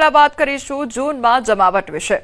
પહેલા વાત કરીશું જૂનમાં જમાવટ વિશે।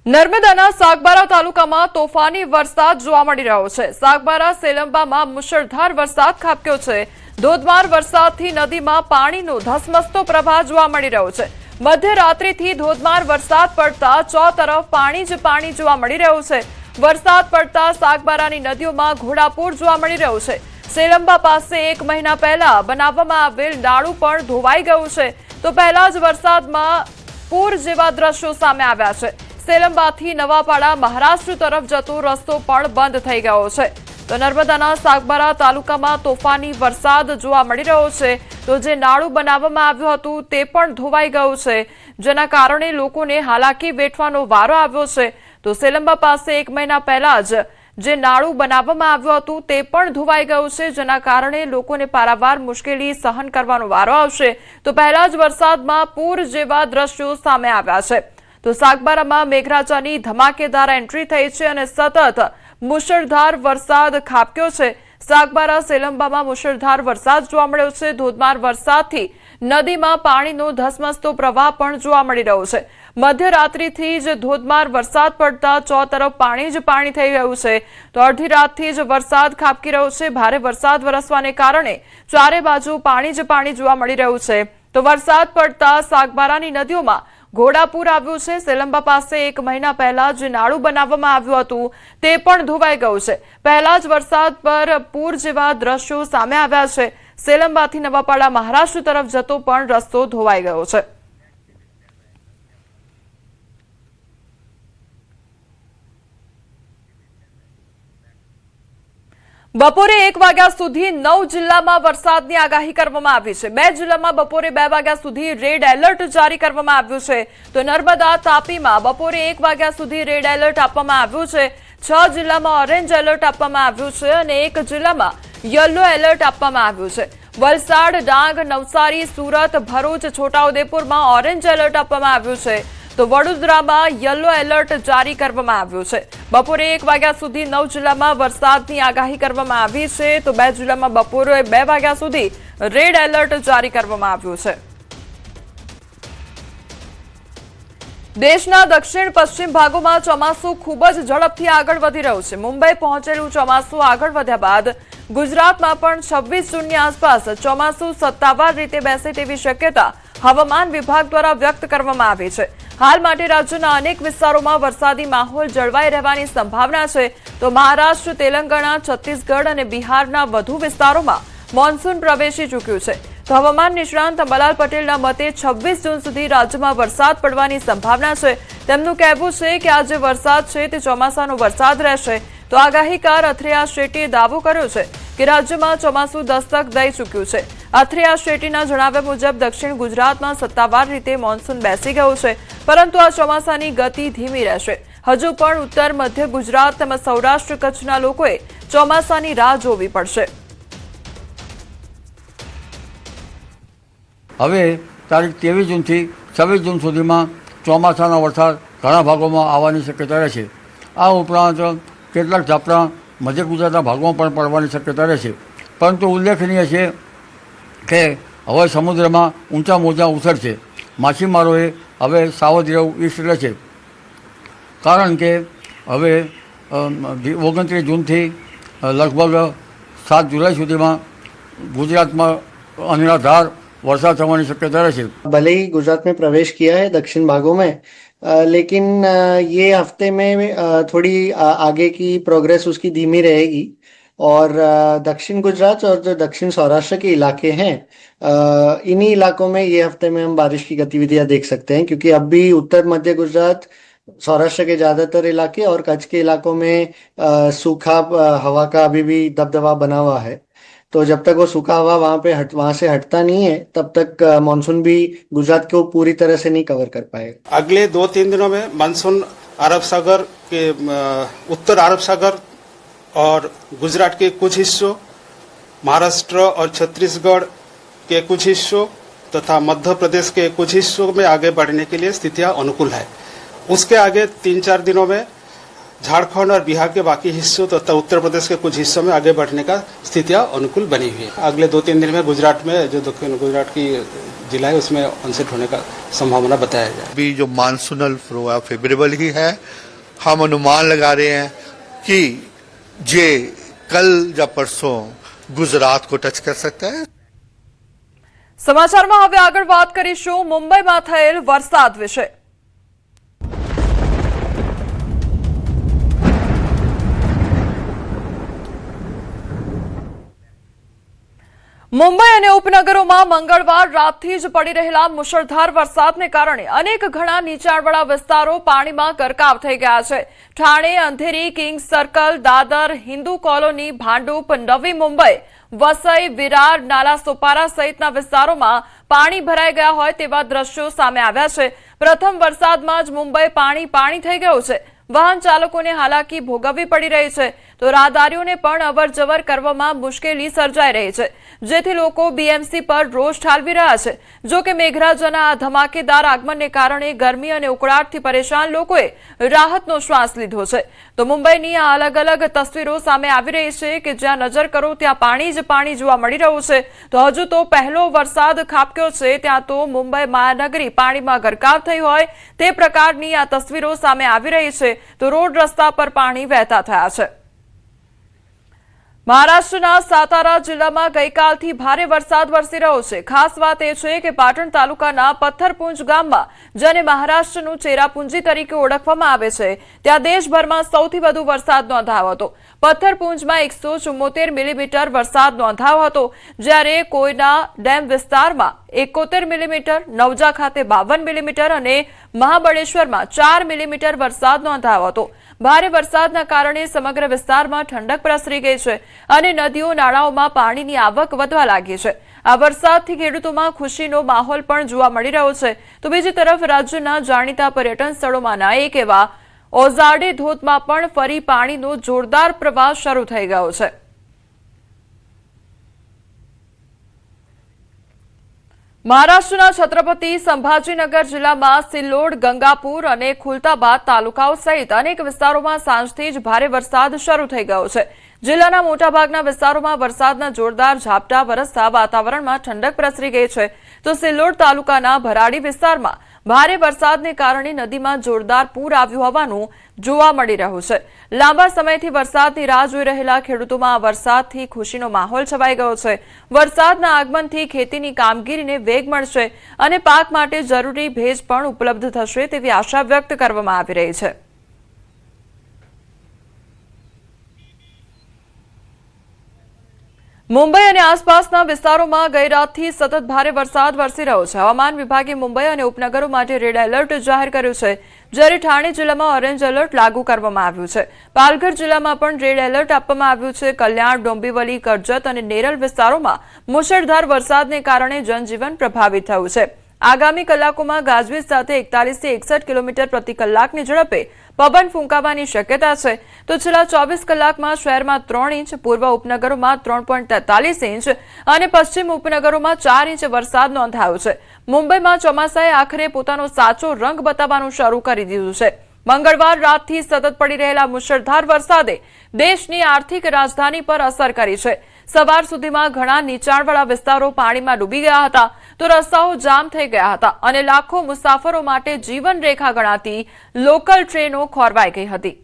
નર્મદાના સાગબારા તાલુકામાં તોફાની વરસાદ જોવા મળી રહ્યો છે। સાગબારા સેલંબામાં મુશળધાર વરસાદ ખાબક્યો છે। ધોધમાર વરસાદથી નદીમાં પાણીનો ધસમસતો પ્રવાહ જોવા મળી રહ્યો છે। મધ્યરાત્રિથી ધોધમાર વરસાદ પડતા ચોતરફ પાણી જ પાણી જોવા મળી રહ્યું છે। વરસાદ પડતા સાગબારાની નદીઓમાં ઘોડાપૂર જોવા મળી રહ્યું છે। સેલંબા પાસે 1 મહિના પહેલા બનાવવામાં આવેલ નાળું પણ ધોવાઈ ગયું છે, તો પહેલા જ વરસાદમાં પૂર જેવા દ્રશ્યો સામે આવ્યા છે। સેલંબાથી નવાપાડા મહારાષ્ટ્ર તરફ જતો રસ્તો પણ બંધ થઈ ગયો છે। તો નર્મદાના સાગબારા તાલુકામાં તોફાની વરસાદ જોવા મળી રહ્યો છે, તો જે નાળું બનાવવામાં આવ્યું હતું તે પણ ધોવાઈ ગયું છે, જેના કારણે લોકોને હાલાકી વેઠવાનો વારો આવ્યો છે। તો સેલંબા પાસે 1 મહિના પહેલા જ જે નાળું બનાવવામાં આવ્યું હતું તે પણ ધોવાઈ ગયું છે, જેના કારણે લોકોને પારાવાર મુશ્કેલી સહન કરવાનો વારો આવશે। તો પહેલા જ વરસાદમાં પૂર જેવા દ્રશ્યો સામે આવ્યા છે। તો સાગબારામાં મેઘરાજાની ધમાકેદાર એન્ટ્રી થઈ છે અને સતત મુશળધાર વરસાદ ખાબક્યો છે। સાગબારા સેલંબામાં મુશળધાર વરસાદ જોવા મળ્યો છે। ધોધમાર વરસાદથી નદીમાં પાણીનો ધસમસતો પ્રવાહ પણ જોવા મળી રહ્યો છે। મધ્યરાત્રિથી જ ધોધમાર વરસાદ પડતા ચોતરફ પાણી જ પાણી થઈ ગયું છે। તો અડધી રાતથી જ વરસાદ ખાબકી રહ્યો છે। ભારે વરસાદ વરસવાને કારણે ચારે બાજુ પાણી જ પાણી જોવા મળી રહ્યું છે। તો વરસાદ પડતા સાગબારાની નદીઓમાં ઘોડાપૂર આવ્યું છે। સેલંબા પાસે 1 મહિના પહેલા જે નાળું બનાવવામાં આવ્યું હતું તે પણ ધોવાઈ ગયું છે। પહેલા જ વરસાદ પર પૂર જેવા દ્રશ્યો સામે આવ્યા છે। સેલંબાથી નવાપાડા મહારાષ્ટ્ર તરફ જતો પણ રસ્તો ધોવાઈ ગયો છે। બપોરે 1 વાગ્યા સુધી 9 જિલ્લામાં વરસાદની આગાહી કરવામાં આવી છે। 2 જિલ્લામાં બપોરે 2 વાગ્યા સુધી રેડ એલર્ટ જારી કરવામાં આવ્યું છે। તો નર્મદા તાપીમાં બપોરે 1 વાગ્યા સુધી રેડ એલર્ટ આપવામાં આવ્યું છે। 6 જિલ્લામાં ઓરેન્જ એલર્ટ આપવામાં આવ્યું છે અને 1 જિલ્લામાં યલો એલર્ટ આપવામાં આવ્યું છે। વલસાડ, ડાંગ, નવસારી, સુરત, ભરૂચ, છોટાઉદેપુરમાં ઓરેન્જ એલર્ટ આપવામાં આવ્યું છે। તો વડોદરામાં યલો એલર્ટ જારી કરવામાં આવ્યું છે। બપોરે 1 વાગ્યા સુધી 9 જિલ્લામાં વરસાદની આગાહી કરવામાં આવી છે। તો 2 જિલ્લામાં બપોરે 2 વાગ્યા સુધી રેડ એલર્ટ જારી કરવામાં આવ્યું છે। દેશના દક્ષિણ પશ્ચિમ ભાગોમાં ચોમાસું ખૂબ જ ઝડપથી આગળ વધી રહ્યું છે। મુંબઈ પહોંચેલું ચોમાસું આગળ વધ્યા બાદ ગુજરાતમાં પણ 26 જૂનની આસપાસ ચોમાસું સત્તાવાર રીતે બેસે તેવી શક્યતા હવામાન વિભાગ દ્વારા વ્યક્ત કરવામાં આવી છે। હાલ માટે રાજ્યના અનેક વિસ્તારોમાં વરસાદી માહોલ જળવાઈ રહેવાની સંભાવના છે। તો મહારાષ્ટ્ર, તેલંગાણા, છત્તીસગઢ અને બિહારના વધુ વિસ્તારોમાં મોન્સૂન પ્રવેશી ચૂક્યું છે। તો હવામાન નિષ્ણાંત અંબાલાલ પટેલના મતે 26 જૂન સુધી રાજ્યમાં વરસાદ પડવાની સંભાવના છે। તેમનું કહેવું છે કે આ જે વરસાદ છે તે ચોમાસાનો વરસાદ રહેશે। તો આગાહીકાર અથરેયા શેટ્ટીએ દાવો કર્યો છે કે રાજ્યમાં ચોમાસું દસ્તક દઈ ચૂક્યું છે। અથરેયા શેટ્ટીના જણાવ્યા મુજબ દક્ષિણ ગુજરાતમાં સત્તાવાર રીતે મોન્સૂન બેસી ગયું છે, પરંતુ આ ચોમાસાની ગતિ ધીમી રહેશે। હજુ પણ ઉત્તર મધ્ય ગુજરાત તેમજ સૌરાષ્ટ્ર કચ્છના લોકોએ ચોમાસાની રાહ જોવી પડશે। હવે તારીખ 23 જૂનથી 26 જૂન સુધીમાં ચોમાસાનો વરસાદ ઘણા ભાગોમાં આવવાની શક્યતા રહેશે। આ ઉપરાંત કેટલાક ઝાપટા મધ્ય ગુજરાતના ભાગોમાં પણ પડવાની શક્યતા રહેશે। પરંતુ ઉલ્લેખનીય છે કે હવે સમુદ્રમાં ઊંચા મોજા ઉછળશે। માછીમારોએ હવે સાવધ રહેવું ઈષ્ટ રહેશે, કારણ કે હવે 29 જૂનથી લગભગ 7 જુલાઈ સુધીમાં ગુજરાતમાં અનરાધાર वर्षा होने की शक्यता है। भले ही गुजरात में प्रवेश किया है दक्षिण भागों में, लेकिन ये हफ्ते में थोड़ी आगे की प्रोग्रेस उसकी धीमी रहेगी और दक्षिण गुजरात और जो दक्षिण सौराष्ट्र के इलाके हैं इन्हीं इलाकों में ये हफ्ते में हम बारिश की गतिविधियां देख सकते हैं, क्योंकि अब भी उत्तर मध्य गुजरात, सौराष्ट्र के ज़्यादातर इलाके और कच्छ के इलाकों में सूखा हवा का अभी भी दबदबा बना हुआ है। तो जब तक वो सूखा हवा वहां से हटता नहीं है तब तक मानसून भी गुजरात को पूरी तरह से नहीं कवर कर पाएगा। अगले 2-3 दिनों में मानसून अरब सागर के उत्तर अरब सागर और गुजरात के कुछ हिस्सों, महाराष्ट्र और छत्तीसगढ़ के कुछ हिस्सों तथा मध्य प्रदेश के कुछ हिस्सों में आगे बढ़ने के लिए स्थितियां अनुकूल है। उसके आगे 3-4 दिनों में झारखंड और बिहार के बाकी हिस्सों तथा उत्तर प्रदेश के कुछ हिस्सों में आगे बढ़ने का स्थितियां अनुकूल बनी हुई है। अगले 2-3 दिन में गुजरात में जो दक्षिण गुजरात की जिला है उसमें ऑनसेट होने का संभावना बताया जाए। अभी जो मानसूनल फ्लो है फेवरेबल ही है। हम अनुमान लगा रहे हैं कि ये कल या परसों गुजरात को टच कर सकता है। સમાચારમાં હવે આગળ વાત કરીશું મુંબઈમાં થયેલ વરસાદ વિશે। મુંબઈ અને ઉપનગરોમાં મંગળવાર રાતથી જ પડી રહેલા મુશળધાર વરસાદને કારણે અનેક ઘણા નીચાણવાળા વિસ્તારો પાણીમાં ગરકાવ થઈ ગયા છે। ઠાણે, અંધેરી, કિંગ્સ સર્કલ, દાદર, હિન્દુ કોલોની, ભાંડુપ, નવી મુંબઈ, વસઈ, વિરાર, નાલા સોપારા સહિતના વિસ્તારોમાં પાણી ભરાઈ ગયા હોય તેવા દ્રશ્યો સામે આવ્યા છે। પ્રથમ વરસાદમાં જ મુંબઈ પાણી પાણી થઈ ગયું છે। વાહન ચાલકોને હાલાકી ભોગવવી પડી રહી છે તો રાહદારીઓને પણ અવરજવર કરવામાં મુશ્કેલી સર્જાઈ રહી છે, જેથી લોકો બીએમસી પર રોષ ઠાલવી રહ્યા છે। જો કે મેઘરાજાના આ ધમાકેદાર આગમનને કારણે ગરમી અને ઉકળાટથી પરેશાન લોકોએ રાહતનો શ્વાસ લીધો છે। તો મુંબઈની આ અલગ અલગ તસવીરો સામે આવી રહી છે કે જ્યાં નજર કરો ત્યાં પાણી જ પાણી જોવા મળી રહ્યું છે। તો હજુ તો પહેલો વરસાદ ખાબક્યો છે ત્યાં તો મુંબઈ મહાનગરી પાણીમાં ગરકાવ થઈ હોય તે પ્રકારની આ તસવીરો સામે આવી રહી છે। તો રોડ રસ્તા પર પાણી વહેતા થયા છે। મહારાષ્ટ્રના સાતારા જિલ્લામાં ગઈકાલથી ભારે વરસાદ વરસી રહ્યો છે। ખાસ વાત એ છે કે પાટણ તાલુકાના પથ્થરપુંજ ગામમાં, જેને મહારાષ્ટ્રનું ચેરાપુંજી તરીકે ઓળખવામાં આવે છે, ત્યાં દેશભરમાં સૌથી વધુ વરસાદ નોંધાયો હતો। પથ્થરપુંજમાં 174 મિલીમીટર વરસાદ નોંધાયો હતો, જ્યારે કોયના ડેમ વિસ્તારમાં 71 મિલીમીટર, નવજા ખાતે 52 મિલીમીટર અને મહાબળેશ્વરમાં 4 મિલીમીટર વરસાદ નોંધાયો હતો। ભારે વરસાદના કારણે સમગ્ર વિસ્તારમાં ઠંડક પ્રસરી ગઈ છે અને નદીઓ નાળાઓમાં પાણીની આવક વધવા લાગી છે। આ વરસાદથી ખેડૂતોમાં ખુશીનો માહોલ પણ જોવા મળી રહ્યો છે। તો બીજી તરફ રાજ્યના જાણીતા પર્યટન સ્થળોમાંના એક એવા ઓઝારડે ધોધમાં પણ ફરી પાણીનો જોરદાર પ્રવાહ શરૂ થઈ ગયો છે। મહારાષ્ટ્રના છત્રપતિ સંભાજીનગર જિલ્લામાં સિલ્લોડ, ગંગાપુર અને ખુલતાબાદ તાલુકાઓ સહિત અનેક વિસ્તારોમાં સાંજથી જ ભારે વરસાદ શરૂ થઈ ગયો છે। જિલ્લાના મોટાભાગના વિસ્તારોમાં વરસાદના જોરદાર ઝાપટા વરસતા વાતાવરણમાં ઠંડક પ્રસરી ગઈ છે। તો સિલ્લોડ તાલુકાના ભરાડી વિસ્તારમાં ભારે વરસાદને કારણે નદીમાં જોરદાર પૂર આવ્યું હોવાનું જોવા મળી રહ્યું છે। લાંબા સમયથી વરસાદની રાહ જોઈ રહેલા ખેડૂતોમાં આ વરસાદથી ખુશીનો માહોલ છવાઈ ગયો છે। વરસાદના આગમનથી ખેતીની કામગીરીને વેગ મળશે અને પાક માટે જરૂરી ભેજ પણ ઉપલબ્ધ થશે તેવી આશા વ્યક્ત કરવામાં આવી રહી છે। મુંબઈ અને આસપાસના વિસ્તારોમાં ગઈ રાતથી સતત ભારે વરસાદ વરસી રહ્યો છે। હવામાન વિભાગે મુંબઈ અને ઉપનગરો માટે રેડ એલર્ટ જાહેર કર્યું છે, જ્યારે ઠાણે જિલ્લામાં ઓરેન્જ એલર્ટ લાગુ કરવામાં આવ્યું છે। પાલઘર જિલ્લામાં પણ રેડ એલર્ટ આપવામાં આવ્યું છે। કલ્યાણ, ડોંબિવલી, કરજત અને નેરલ વિસ્તારોમાં મુશળધાર વરસાદને કારણે જનજીવન પ્રભાવિત થયું છે। આગામી કલાકોમાં ગાજવીજ સાથે 41 થી 61 કિલોમીટર પ્રતિ કલાકની ઝડપે પવન ફૂંકાવાની શક્યતા છે। તો છેલ્લા 24 કલાકમાં શહેરમાં 3 ઇંચ, પૂર્વ ઉપનગરોમાં 3.43 ઇંચ અને પશ્ચિમ ઉપનગરોમાં 4 ઇંચ વરસાદ નોંધાયો છે। મુંબઈમાં ચોમાસાએ આખરે પોતાનો સાચો રંગ બતાવવાનું શરૂ કરી દીધું છે। મંગળવાર રાતથી સતત પડી રહેલા મુશળધાર વરસાદે દેશની આર્થિક રાજધાની પર અસર કરી છે। સવાર સુધીમાં ઘણા નીચાણવાળા વિસ્તારો પાણીમાં ડૂબી ગયા હતા, તો રસ્તાઓ જામ થઈ ગયા હતા અને લાખો મુસાફરો માટે જીવન રેખા ગણાતી લોકલ ટ્રેનો ખોરવાઈ ગઈ હતી।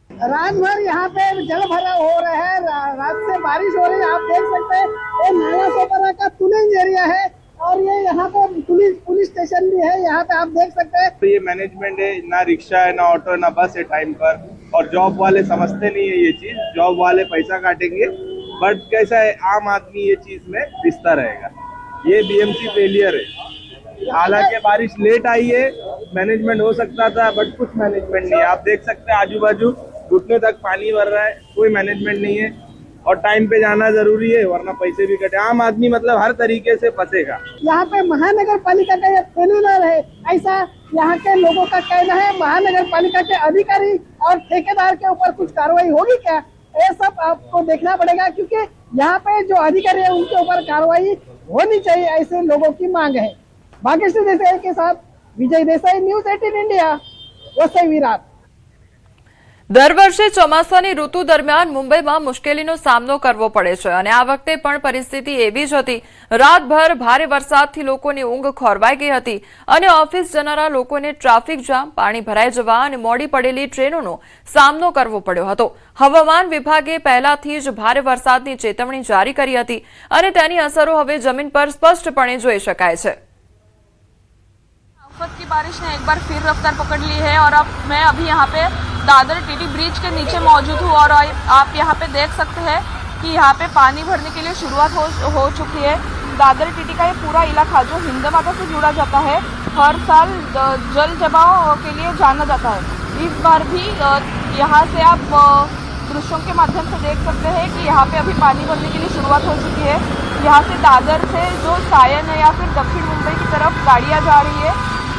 रात भर यहाँ पे जल भराव हो रहा है। रात से बारिश हो रही है। आप देख सकते हैं ये नाला सोपारा का पुलिंग एरिया है और ये यहाँ पे पुलिस स्टेशन भी है। यहाँ पे आप देख सकते हैं तो ये मैनेजमेंट है, ना रिक्शा है, ना ऑटो, ना बस है टाइम पर। और जॉब वाले समझते नहीं है ये चीज। जॉब वाले पैसा काटेंगे, बट कैसा है आम आदमी ये चीज में पिसता रहेगा। ये बीएमसी फेलियर है। हालांकि बारिश लेट आई है, मैनेजमेंट हो सकता था, बट कुछ मैनेजमेंट नहीं है। आप देख सकते हैं आजू बाजू घुटने तक पानी भर रहा है, कोई मैनेजमेंट नहीं है। और टाइम पे जाना जरूरी है, वरना पैसे भी कटे। आम आदमी मतलब हर तरीके से फंसेगा। यहाँ पे महानगर पालिका का ये फेल्यूर है, ऐसा यहाँ के लोगों का कहना है। महानगर पालिका के अधिकारी और ठेकेदार के ऊपर कुछ कार्रवाई होगी क्या, ये सब आपको देखना पड़ेगा, क्योंकि यहाँ पे जो अधिकारी है उनके ऊपर कार्रवाई होनी चाहिए, ऐसे लोगों की मांग है। भाग्यश्री देसाई के साथ विजय देसाई, न्यूज 18 इंडिया, वसई विरार। દર વર્ષે ચોમાસાની ઋતુ દરમિયાન મુંબઈમાં મુશ્કેલીનો સામનો કરવો પડે છે અને આ વખતે પણ પરિસ્થિતિ એવી જ હતી. રાતભર ભારે વરસાદથી લોકોની ઊંઘ ખોરવાઈ ગઈ હતી અને ઓફિસ જનારા લોકોને ટ્રાફિક જામ, પાણી ભરાઈ જવા અને મોડી પડેલી ટ્રેનોનો સામનો કરવો પડ્યો હતો. હવામાન વિભાગે પહેલાથી જ ભારે વરસાદની ચેતવણી જારી કરી હતી અને તેની અસરો હવે જમીન પર સ્પષ્ટપણે જોઈ શકાય છે. आफत की बारिश ने एक बार फिर रफ्तार पकड़ ली है और अब मैं अभी यहाँ पे दादर टीटी ब्रिज के नीचे मौजूद हूँ और आप यहाँ पे देख सकते हैं कि यहाँ पे पानी भरने के लिए शुरुआत हो चुकी है। दादर टीटी का ये पूरा इलाका जो हिंद माता से जुड़ा जाता है, हर साल जल जमाव के लिए जाना जाता है। इस बार भी यहाँ से आप दृश्यों के माध्यम से देख सकते हैं कि यहाँ पे अभी पानी भरने के लिए शुरुआत हो चुकी है। यहाँ से दादर से जो सायन या फिर दक्षिण मुंबई की तरफ गाड़ियाँ जा रही है,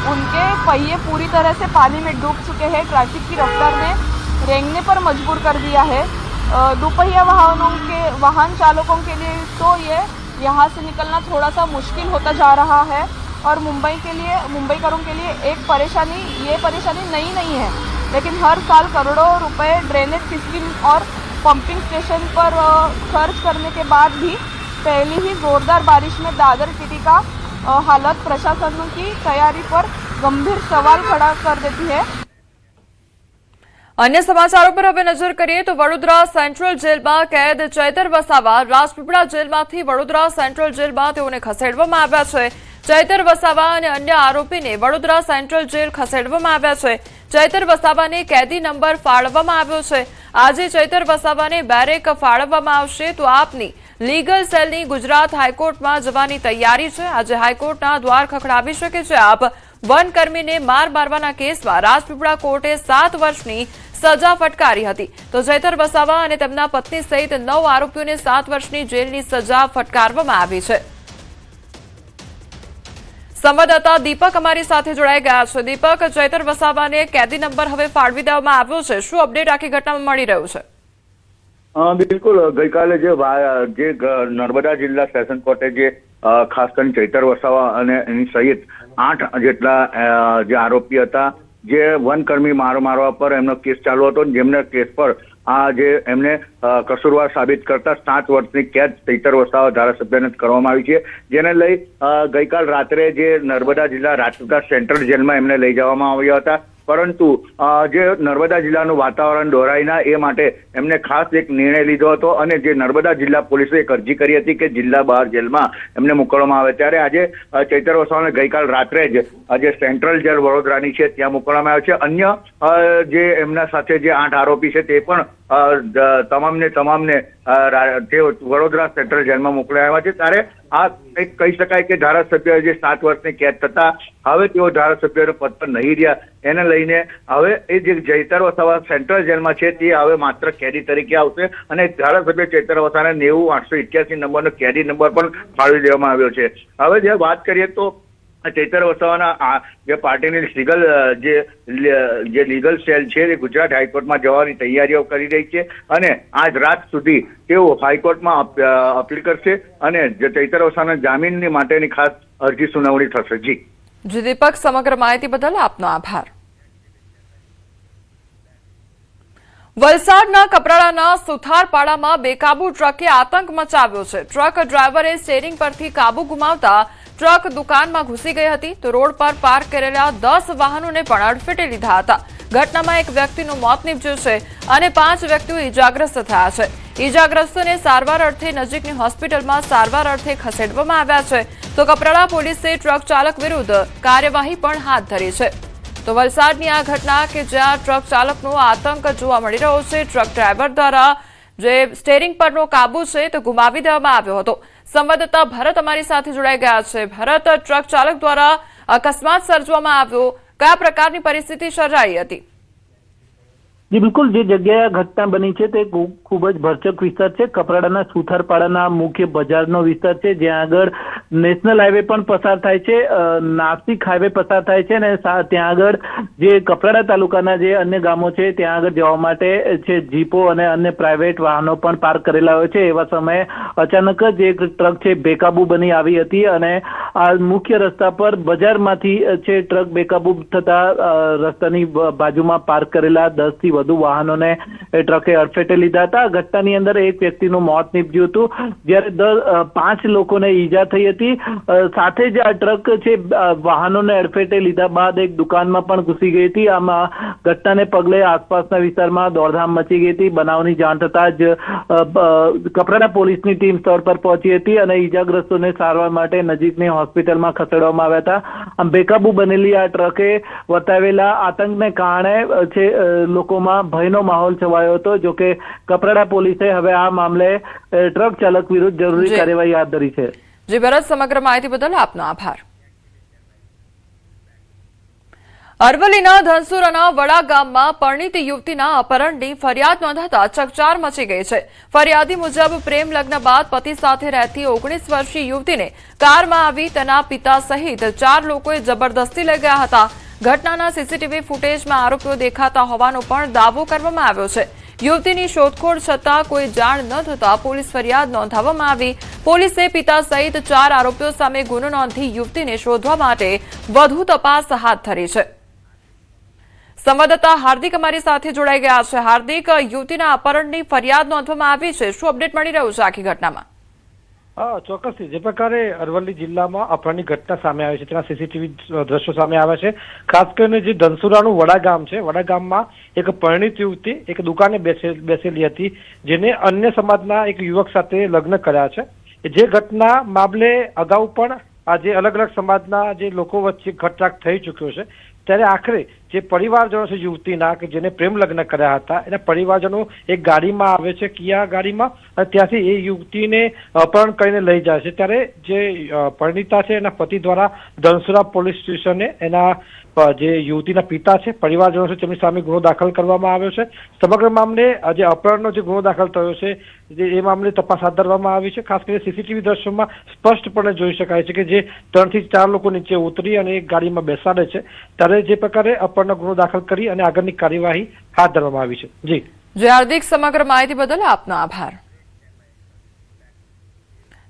उनके पहिए पूरी तरह से पानी में डूब चुके हैं। ट्रैफिक की रफ्तार ने रेंगने पर मजबूर कर दिया है। दोपहिया वाहन चालकों के लिए तो ये यहाँ से निकलना थोड़ा सा मुश्किल होता जा रहा है और मुंबईकरों के लिए ये परेशानी नई नहीं है, लेकिन हर साल करोड़ों रुपए ड्रेनेज सिस्टम और पंपिंग स्टेशन पर खर्च करने के बाद भी पहली ही जोरदार बारिश में दादर टीटी का हालत प्रशासन की तैयारी पर गंभीर सवाल खड़ा कर देती है। अन्य समाचारों पर હવે નજર કરીએ તો વડોદરા સેન્ટ્રલ જેલમાં કેદ ચૈતર વસાવા રાજપીપળા જેલમાંથી વડોદરા સેન્ટ્રલ જેલમાં તેઓને ખસેડવામાં આવ્યા છે. ચૈતર વસાવા અને અન્ય આરોપીને વડોદરા સેન્ટ્રલ જેલ ખસેડવામાં આવ્યા છે. ચૈતર વસાવાને કેદી નંબર ફાળવવામાં આવ્યો છે. આજે ચૈતર વસાવાને બેરેક ફાળવવામાં આવશે તો આપની લીગલ સેલની ગુજરાત હાઈકોર્ટમાં જવાની તૈયારી છે. આજે હાઈકોર્ટના દ્વાર ખખડાવી શકે છે આપ. વનકર્મીને માર મારવાના કેસમાં રાજપીપળા કોર્ટે 7 વર્ષની સજા ફટકારી હતી તો ચૈતર વસાવા અને તેમના પત્ની સહિત 9 આરોપીઓને 7 વર્ષની જેલની સજા ફટકારવામાં આવી છે. સંવાદદાતા દીપક અમારી સાથે જોડાઈ ગયા છે. દીપક, ચૈતર વસાવાને કેદી નંબર હવે ફાળવી દેવામાં આવ્યો છે. શું અપડેટ આખી ઘટનામાં મળી રહ્યું છે? બિલકુલ, ગઈકાલે જે નર્મદા જિલ્લા સેશન કોર્ટે જે ખાસ કરીને ચૈતર વસાવા અને એની સહિત 8 જેટલા જે આરોપી હતા, જે વનકર્મી મારવા પર એમનો કેસ ચાલુ હતો, જેમને કેસ પર આ જે એમને કસૂરવાર સાબિત કરતા 7 વર્ષની કેદ ચૈતર વસાવા ધારાસભ્યને કરવામાં આવી છે. જેને લઈ ગઈકાલ રાત્રે જે નર્મદા જિલ્લા રાજપીપળા સેન્ટ્રલ જેલમાં એમને લઈ જવામાં આવ્યા હતા. પરંતુ જે નર્મદા જિલ્લાનું વાતાવરણ દોરાય ના એ માટે એમને ખાસ એક નિર્ણય લીધો હતો અને જે નર્મદા જિલ્લા પોલીસે એક અરજી કરી હતી કે જિલ્લા બહાર જેલમાં એમને મોકલવામાં આવે. ત્યારે આજે ચૈતર વસાવાને ગઈકાલ રાત્રે જ આજે સેન્ટ્રલ જેલ વડોદરાની છે ત્યાં મોકલવામાં આવ્યો છે. અન્ય જે એમના સાથે જે 8 આરોપી છે તે પણ તમામને તે વડોદરા સેન્ટ્રલ જેલમાં મોકલાયા આવ્યા છે. ત્યારે આ એક કહી શકાય કે ધારાસભ્ય જે 7 વર્ષની કેદ થતા હવે તેઓ ધારાસભ્યના પદ પર નહીં રહ્યા, એને લઈને હવે એ જે ચૈતર વસાવા સેન્ટ્રલ જેલમાં છે તે હવે માત્ર કેદી તરીકે આવશે અને ધારાસભ્ય ચૈતર વસાવાને 90-881 નંબરનો કેદી નંબર પણ ફાળવી દેવામાં આવ્યો છે. હવે જે વાત કરીએ તો ચૈતર વસાવાના જે પાર્ટીની લીગલ સેલ છે એ ગુજરાત હાઈકોર્ટમાં જવાની તૈયારીઓ કરી રહી છે અને આજ રાત સુધી તેઓ હાઈકોર્ટમાં અપીલ કરશે અને ચૈતર વસાવાના જામીનની માટેની ખાસ અરજી સુનાવણી થશે. જી દીપક, સમગ્ર માહિતી બદલ આપનો આભાર. વલસાડના કપરાડાના સુથારપાડામાં બેકાબુ ટ્રકે આતંક મચાવ્યો છે. ટ્રક ડ્રાઈવરે સ્ટીયરિંગ પરથી કાબુ ગુમાવતા ટ્રક દુકાનમાં ઘૂસી ગઈ હતી તો રોડ પર પાર્ક કરેલા 10 વાહનોને પણ અડફેટે લીધા હતા. ઘટનામાં એક વ્યક્તિનું મોત નીપજ્યું છે અને 5 વ્યક્તિઓ ઈજાગ્રસ્ત થયા છે. ઈજાગ્રસ્તોને સારવાર અર્થે નજીકની હોસ્પિટલમાં સારવાર અર્થે ખસેડવામાં આવ્યા છે તો કપરાડા પોલીસે ટ્રક ચાલક વિરુદ્ધ કાર્યવાહી પણ હાથ ધરી છે. તો વલસાડની આ ઘટના કે જ્યાં ટ્રક ચાલકનો આતંક જોવા મળી રહ્યો છે. ટ્રક ડ્રાઈવર દ્વારા જે સ્ટીયરિંગ પરનો કાબુ છે તે ગુમાવી દેવામાં આવ્યો હતો. સંવાદદાતા ભરત અમારી સાથે જોડાઈ ગયા છે. ભરત, ટ્રક ચાલક દ્વારા અકસ્માત સર્જવામાં આવ્યો, કયા પ્રકારની પરિસ્થિતિ સર્જાઈ હતી? જી બિલકુલ, જે જગ્યાએ ઘટના બની છે તે ખૂબ જ ભરચક વિસ્તાર છે. કપરાડાના સુથારપાડાના મુખ્ય બજારનો વિસ્તાર છે, જ્યાં આગળ નેશનલ હાઈવે પણ પસાર થાય છે, નાસિક હાઈવે પસાર થાય છે, અને ત્યાં આગળ જે કપરાડા તાલુકાના જે અન્ય ગામો છે ત્યાં આગળ જવા માટે છે જીપો અને અન્ય પ્રાઇવેટ વાહનો પણ પાર્ક કરેલા હોય છે. એવા સમયે અચાનક જ એક ટ્રક છે બેકાબુ બની આવી હતી અને આ મુખ્ય રસ્તા પર બજારમાંથી છે ટ્રક બેકાબુ થતા રસ્તાની બાજુમાં પાર્ક કરેલા 10 થી વધુ વાહનોને ટ્રકે અડફેટે લીધા હતા. ઘટનાની અંદર એક વ્યક્તિનું મોત નીપજ્યું હતું, જ્યારે 5 લોકોને ઈજા થઈ હતી. સાથે જ આ ટ્રક છે વાહનોને અડફેટે લીધા બાદ એક દુકાનમાં પણ ઘૂસી ગઈ હતી. આમાં ઘટનાને પગલે આસપાસના વિસ્તારમાં દોડધામ મચી ગઈ હતી. બનાવની જાણ થતા જ કપરાડા પોલીસની ટીમ સ્થળ પર પહોંચી હતી અને ઈજાગ્રસ્તોને સારવાર માટે નજીકની હોસ્પિટલમાં ખસેડવામાં આવ્યા હતા. આમ બેકાબુ બનેલી આ ટ્રકે વર્તાવેલા આતંકને કારણે છે લોકોમાં ભયનો માહોલ છવાયો હતો. જોકે કપરાડા પોલીસે હવે આ મામલે ટ્રક ચાલક વિરુદ્ધ જરૂરી કાર્યવાહી હાથ ધરી છે. જી ભરત, સમગ્ર માહિતી બદલ આપનો આભાર. અરવલ્લીના ધનસુરાના વડા ગામમાં પરિણીત યુવતીના અપહરણની ફરિયાદ નોંધાતા ચકચાર મચી ગઈ છે. ફરિયાદી મુજબ પ્રેમ લગ્ન બાદ પતિ સાથે રહેતી 19 વર્ષીય યુવતીને કારમાં આવી તેના પિતા સહિત 4 લોકોએ જબરદસ્તી લઈ ગયા હતા. ઘટનાના સીસીટીવી ફૂટેજમાં આરોપીઓ દેખાતા હોવાનો પણ દાવો કરવામાં આવ્યો છે. યુવતીની શોધખોળ છતાં કોઈ જાણ ન થતા પોલીસ ફરિયાદ નોંધાવવામાં આવી. પોલીસે પિતા સહિત 4 આરોપીઓ સામે ગુનો નોંધી યુવતીને શોધવા માટે વધુ તપાસ હાથ ધરી છે. સંવાદદાતા હાર્દિક અમારી સાથે જોડાઈ ગયા છે. હાર્દિક, યુવતીના અપહરણની ફરિયાદ નોંધવામાં આવી છે, શું અપડેટ મળી રહ્યું છે આખી ઘટનામાં? ચોક્કસથી જે પ્રકારે અરવલ્લી જિલ્લામાં અપહરણની ઘટના સામે આવી છે તેના સીસીટીવી દ્રશ્યો સામે આવ્યા છે. ખાસ કરીને જે ધનસુરાનું વડા ગામ છે, વડા ગામમાં એક પરિણીત યુવતી એક દુકાને બેસેલી હતી, જેને અન્ય સમાજના એક યુવક સાથે લગ્ન કર્યા છે. જે ઘટના મામલે અગાઉ પણ આજે અલગ અલગ સમાજના જે લોકો વચ્ચે ઘટરાક થઈ ચૂક્યો છે, ત્યારે આખરે જે પરિવારજનો છે યુવતીના કે જેને પ્રેમ લગ્ન કર્યા હતા એના પરિવારજનો એક ગાડીમાં આવે છે, કિયા ગાડીમાં, અને ત્યાંથી એ યુવતીને અપહરણ કરીને લઈ જાય છે. ત્યારે જે પરિણીતા છે એના પતિ દ્વારા ધનસુરા પોલીસ સ્ટેશને એના જે યુવતીના પિતા છે, પરિવારજનો છે, તેમની સામે ગુનો દાખલ કરવામાં આવ્યો છે. સમગ્ર મામલે જે અપહરણનો જે ગુનો દાખલ થયો છે એ મામલે તપાસ હાથ ધરવામાં આવી છે. ખાસ કરીને સીસીટીવી દ્રશ્યોમાં સ્પષ્ટપણે જોઈ શકાય છે કે જે 3 થી 4 લોકો નીચે ઉતરી અને એક ગાડીમાં બેસાડે છે, ત્યારે જે પ્રકારે અપહરણનો ગુનો દાખલ કરી અને આગળની કાર્યવાહી હાથ ધરવામાં આવી છે. જી હાર્દિક, સમગ્ર માહિતી બદલ આપનો આભાર.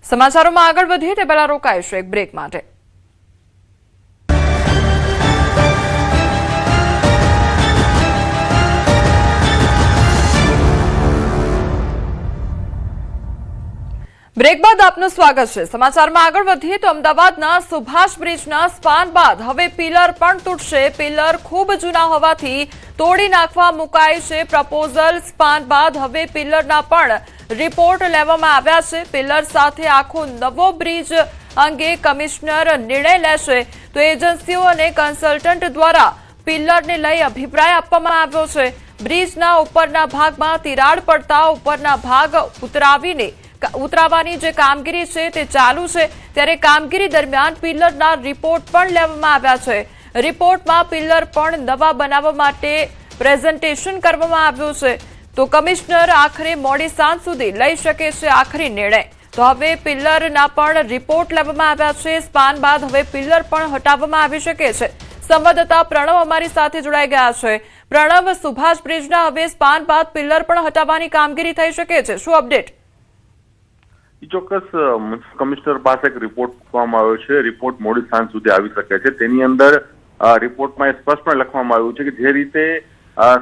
સમાચારોમાં આગળ વધીએ તે પહેલા રોકાઈશું એક બ્રેક માટે. બ્રેક બાદ આપનું સ્વાગત છે. સમાચારમાં આગળ વધીએ તો અમદાવાદના સુભાષ બ્રિજના સ્પાન બાદ હવે પિલર પણ તૂટશે. પિલર ખૂબ જૂના હોવાથી તોડી નાખવા મુકાય છે પ્રપોઝલ. સ્પાન બાદ હવે પિલરના પણ રિપોર્ટ લેવામાં આવ્યા છે. પિલર સાથે આખો નવો બ્રિજ અંગે કમિશનર નિર્ણય લેશે તો એજન્સીઓ અને કન્સલ્ટન્ટ દ્વારા પિલરને લઈ અભિપ્રાય આપવામાં આવ્યો છે. બ્રિજના ઉપરના ભાગમાં તિરાડ પડતા ઉપરના ભાગ ઉતરાવવાની જે કામગીરી છે તે ચાલુ છે. ત્યારે કામગીરી દરમિયાન પિલરના રિપોર્ટ પણ લેવામાં આવ્યા છે. રિપોર્ટમાં પિલર પણ નવા બનાવવા માટે પ્રેઝન્ટેશન કરવામાં આવ્યું છે. તો કમિશનર આખરે મોડી સાંજ સુધી લઈ શકે છે આખરી નિર્ણય. તો હવે પિલરના પણ રિપોર્ટ લેવામાં આવ્યા છે. સ્પાન બાદ હવે પિલર પણ હટાવવામાં આવી શકે છે. સંવાદદાતા પ્રણવ અમારી સાથે જોડાઈ ગયા છે. પ્રણવ, સુભાષ બ્રિજના હવે સ્પાન બાદ પિલર પણ હટાવવાની કામગીરી થઈ શકે છે, શું અપડેટ? ચોક્કસ કમિશનર પાસે એક રિપોર્ટ મૂકવામાં આવ્યો છે. રિપોર્ટ મોડી સાંજ સુધી આવી શકે છે. તેની અંદર રિપોર્ટમાં સ્પષ્ટપણે લખવામાં આવ્યું છે કે જે રીતે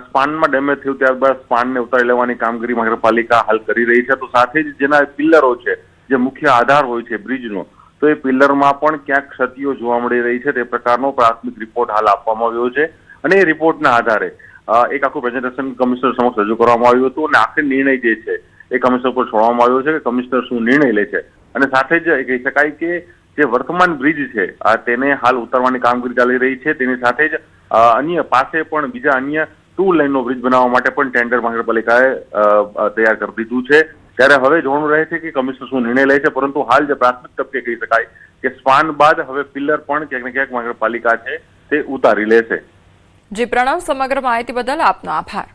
સ્પાનમાં ડેમેજ થયું ત્યારબાદ સ્પાનને ઉતારી લેવાની કામગીરી મહાનગરપાલિકા હાલ કરી રહી છે. તો સાથે જ જેના પિલ્લરો છે, જે મુખ્ય આધાર હોય છે બ્રિજનો, તો એ પિલ્લરમાં પણ ક્યાંક ક્ષતિઓ જોવા મળી રહી છે. તે પ્રકારનો પ્રાથમિક રિપોર્ટ હાલ આપવામાં આવ્યો છે અને એ રિપોર્ટના આધારે એક આખું પ્રેઝન્ટેશન કમિશનર સમક્ષ રજૂ કરવામાં આવ્યું હતું અને આખરી નિર્ણય જે છે એ કમિશનર પર છોડવામાં આવ્યો છે કે કમિશનર શું નિર્ણય લે છે. અને સાથે જ કહી શકાય કે જે વર્તમાન બ્રિજ છે તેને હાલ ઉતારવાની કામગીરી ચાલી રહી છે. તેની સાથે જ અન્ય પાસે પણ બીજા અન્ય 2 લેનનો બ્રિજ બનાવવા માટે પણ ટેન્ડર મહાનગરપાલિકાએ તૈયાર કરી દીધું છે. ત્યારે હવે જોવાનું રહે છે કે કમિશનર શું નિર્ણય લે છે. પરંતુ હાલ જે પ્રાથમિક તબક્કે કહી શકાય કે સ્પાન બાદ હવે પિલ્લર પણ ક્યાંક ને ક્યાંક મહાનગરપાલિકા છે તે ઉતારી લેશે. જી પ્રણવ, સમગ્ર માહિતી બદલ આપનો આભાર.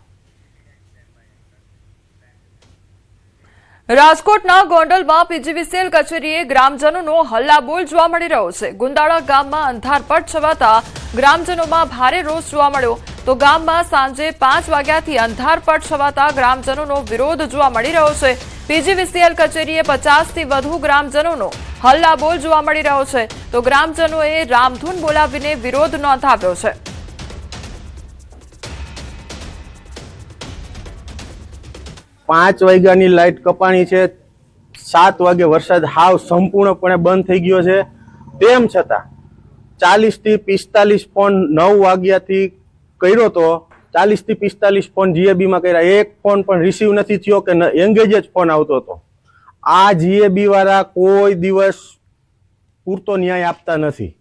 રાજકોટના ગોંડલમાં પીજીવીસીએલ કચેરીએ ગ્રામજનોનો હલ્લાબોલ જોવા મળી રહ્યો છે। ગુંદાળા ગામમાં અંધારપટ છવાતા ગ્રામજનોમાં ભારે રોષ જોવા મળ્યો તો ગામમાં સાંજે 5 વાગ્યાથી અંધારપટ છવાતા ગ્રામજનોનો વિરોધ જોવા મળી રહ્યો છે। પીજીવીસીએલ કચેરીએ 50થી વધુ ગ્રામજનોનો હલ્લાબોલ જોવા મળી રહ્યો છે તો ગ્રામજનોએ રામધૂન બોલાવીને વિરોધ નોંધાવ્યો છે। પાંચ વાગ્યાની લાઇટ કપાણી છે, 7 વાગે વરસાદ હાવ સંપૂર્ણપણે બંધ થઈ ગયો છે, તેમ છતાં 40 થી 45 ફોન 9 વાગ્યાથી કર્યો તો 40 થી 45 ફોન જીએબી માં કર્યા, એક ફોન પણ રિસીવ નથી થયો કે એંગેજ જ ફોન આવતો હતો। આ જીએબી વાળા કોઈ દિવસ પૂરતો ન્યાય આપતા નથી।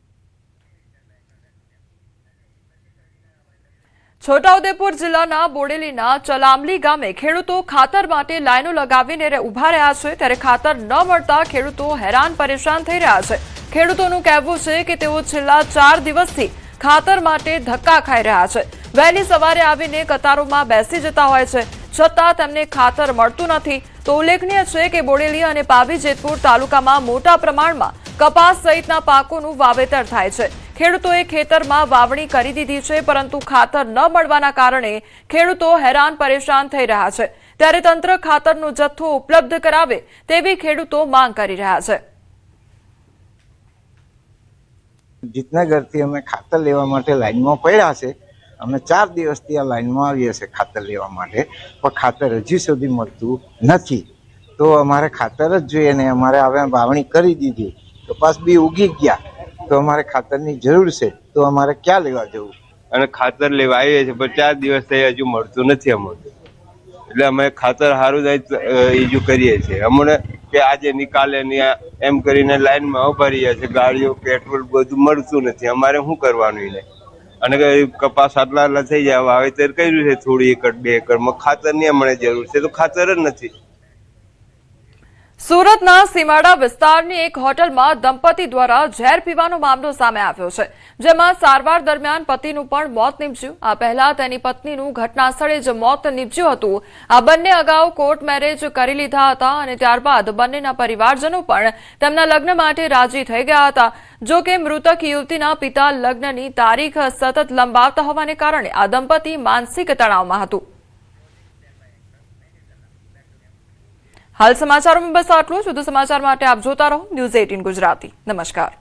છોટાઉદેપુર જિલ્લાના બોડેલીના ચલામલી ગામે ખેડૂતો ખાતર માટે લાઈનો લગાવીને ઉભા રહ્યા છે, ત્યારે ખાતર ન મળતા ખેડૂતો હેરાન પરેશાન થઈ રહ્યા છે। ખેડૂતોનું કહેવું છે કે તેઓ છેલ્લા 4 દિવસથી ખાતર માટે ધક્કા ખાઈ રહ્યા છે। વહેલી સવારે આવીને કતારોમાં બેસી જતા હોય છે, છતાં તેમને ખાતર મળતું નથી। તો ઉલ્લેખનીય છે કે બોડેલી અને પાવી જેતપુર તાલુકામાં મોટા પ્રમાણમાં કપાસ સહિતના પાકોનું વાવેતર થાય છે। ખેડૂતોએ ખેતરમાં વાવણી કરી દીધી છે, પરંતુ ખાતર ન મળવાના કારણે ખેડૂતો હેરાન પરેશાન થઈ રહ્યા છે। ત્યારે તંત્ર ખાતરનો જથ્થો ઉપલબ્ધ કરાવે તેવી ખેડૂતો માંગ કરી રહ્યા છે। જીતનગરથી અમે ખાતર લેવા માટે લાઈનમાં પડ્યા છે। અમે 4 દિવસથી આ લાઈનમાં આવીએ છીએ ખાતર લેવા માટે, પણ ખાતર હજી સુધી મળતું નથી। તો અમારે ખાતર જ જોઈએ ને અમારે હવે વાવણી કરી દીધી, કપાસ બી ઉગી ગયા, તો અમારે ખાતરની જરૂર છે, તો અમારે ક્યાં લેવા જવું? અને ખાતર લેવા આવીએ છીએ પણ 4 દિવસ થઈ હજુ મળતું નથી અમને, એટલે અમે ખાતર સારું જ ઈજુ કરીએ છીએ। અમને કે આજે નિકાલે એમ કરીને લાઈનમાં ઉભા રહીએ છીએ, ગાડીઓ પેટ્રોલ બધું મળતું નથી, અમારે શું કરવાનું એને? અને કપાસ આટલા થઈ જાય, વાવેતર કર્યું છે થોડી એકર 2 એકરમાં, ખાતરની અમને જરૂર છે તો ખાતર જ નથી। સુરતના સીમાડા વિસ્તારની એક હોટલમાં દંપતી દ્વારા ઝેર પીવાનો મામલો સામે આવ્યો છે, જેમાં સારવાર દરમિયાન પતિનું પણ મોત નીપજ્યું। આ પહેલા તેની પત્નીનું ઘટના સ્થળે જ મોત નીપજ્યું હતું। આ બંને અગાઉ કોર્ટ મેરેજ કરી લીધા હતા અને ત્યારબાદ બંનેના પરિવારજનો પણ તેમના લગ્ન માટે રાજી થઈ ગયા હતા। જો કે મૃતક યુવતીના પિતા લગ્નની તારીખ સતત લંબાવતા હોવાને કારણે આ દંપતી માનસિક તણાવમાં હતું। હાલ સમાચારોમાં બસ આટલું જ। વધુ સમાચાર માટે આપ જોતા રહો ન્યૂઝ 18 ગુજરાતી। નમસ્કાર।